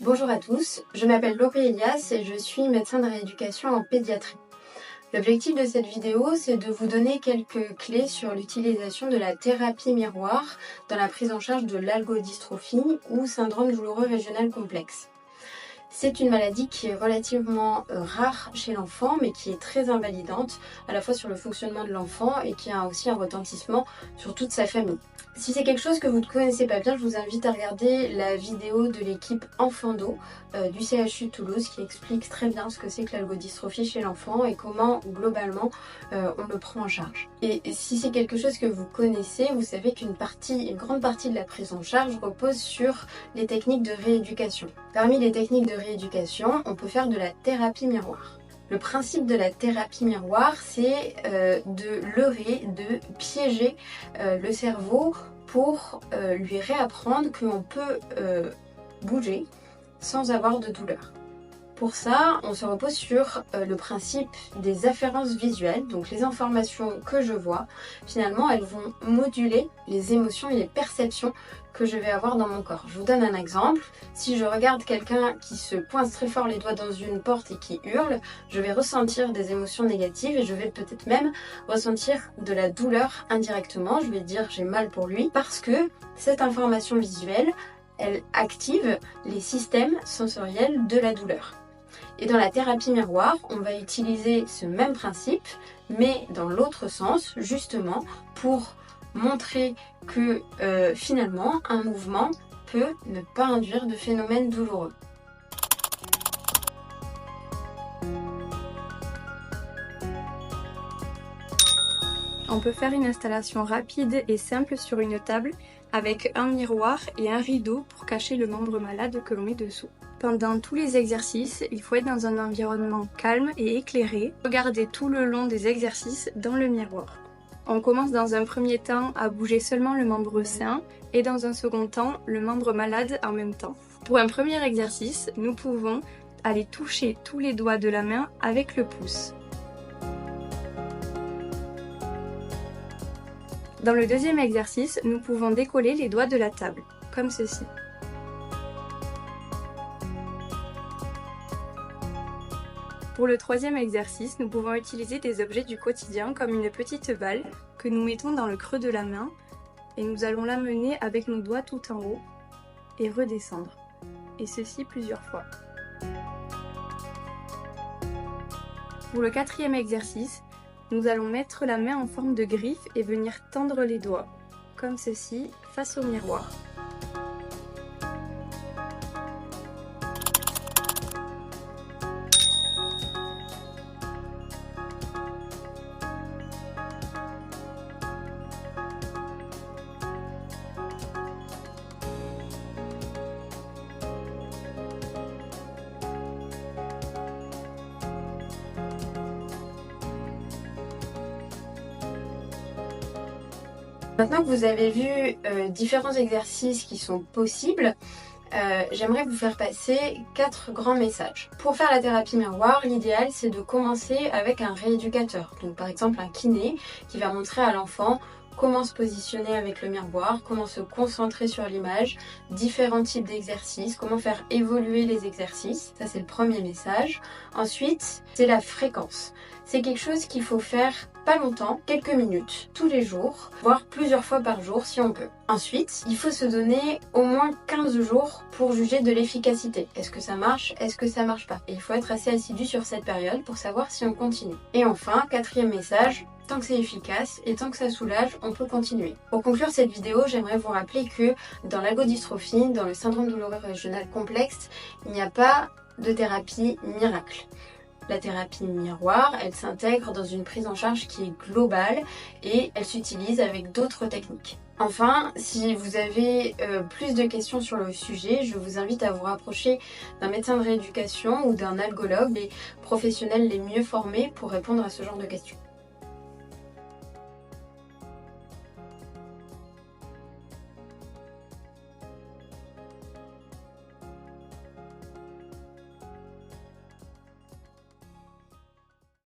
Bonjour à tous, je m'appelle Laurie Elias et je suis médecin de rééducation en pédiatrie. L'objectif de cette vidéo, c'est de vous donner quelques clés sur l'utilisation de la thérapie miroir dans la prise en charge de l'algodystrophie ou syndrome douloureux régional complexe. C'est une maladie qui est relativement rare chez l'enfant, mais qui est très invalidante, à la fois sur le fonctionnement de l'enfant et qui a aussi un retentissement sur toute sa famille. Si c'est quelque chose que vous ne connaissez pas bien, je vous invite à regarder la vidéo de l'équipe Enfando du CHU de Toulouse qui explique très bien ce que c'est que l'algodystrophie chez l'enfant et comment globalement on le prend en charge. Et si c'est quelque chose que vous connaissez, vous savez qu'une grande partie de la prise en charge repose sur les techniques de rééducation. Parmi les techniques de rééducation, on peut faire de la thérapie miroir. Le principe de la thérapie miroir, c'est de leurrer, de piéger le cerveau pour lui réapprendre qu'on peut bouger sans avoir de douleur. Pour ça, on se repose sur le principe des afférences visuelles, donc les informations que je vois, finalement elles vont moduler les émotions et les perceptions que je vais avoir dans mon corps. Je vous donne un exemple. Si je regarde quelqu'un qui se coince très fort les doigts dans une porte et qui hurle, je vais ressentir des émotions négatives et je vais peut-être même ressentir de la douleur indirectement. Je vais dire j'ai mal pour lui parce que cette information visuelle, elle active les systèmes sensoriels de la douleur. Et dans la thérapie miroir, on va utiliser ce même principe, mais dans l'autre sens, justement, pour montrer que finalement, un mouvement peut ne pas induire de phénomène douloureux. On peut faire une installation rapide et simple sur une table avec un miroir et un rideau pour cacher le membre malade que l'on met dessous. Pendant tous les exercices, il faut être dans un environnement calme et éclairé. Regardez tout le long des exercices dans le miroir. On commence dans un premier temps à bouger seulement le membre sain et dans un second temps le membre malade en même temps. Pour un premier exercice, nous pouvons aller toucher tous les doigts de la main avec le pouce. Dans le deuxième exercice, nous pouvons décoller les doigts de la table, comme ceci. Pour le troisième exercice, nous pouvons utiliser des objets du quotidien comme une petite balle que nous mettons dans le creux de la main et nous allons l'amener avec nos doigts tout en haut et redescendre, et ceci plusieurs fois. Pour le quatrième exercice, nous allons mettre la main en forme de griffe et venir tendre les doigts, comme ceci, face au miroir. Maintenant que vous avez vu différents exercices qui sont possibles, j'aimerais vous faire passer 4 grands messages. Pour faire la thérapie miroir, l'idéal c'est de commencer avec un rééducateur. Donc par exemple un kiné qui va montrer à l'enfant comment se positionner avec le miroir, comment se concentrer sur l'image, différents types d'exercices, comment faire évoluer les exercices. Ça c'est le premier message. Ensuite, c'est la fréquence. C'est quelque chose qu'il faut faire pas longtemps, quelques minutes, tous les jours, voire plusieurs fois par jour si on peut. Ensuite, il faut se donner au moins 15 jours pour juger de l'efficacité. Est-ce que ça marche? Est-ce que ça marche pas? Et il faut être assez assidu sur cette période pour savoir si on continue. Et enfin, quatrième message, tant que c'est efficace et tant que ça soulage, on peut continuer. Pour conclure cette vidéo, j'aimerais vous rappeler que dans l'algodystrophie, dans le syndrome douloureux régional complexe, il n'y a pas de thérapie miracle. La thérapie miroir, elle s'intègre dans une prise en charge qui est globale et elle s'utilise avec d'autres techniques. Enfin, si vous avez plus de questions sur le sujet, je vous invite à vous rapprocher d'un médecin de rééducation ou d'un algologue, les professionnels les mieux formés pour répondre à ce genre de questions.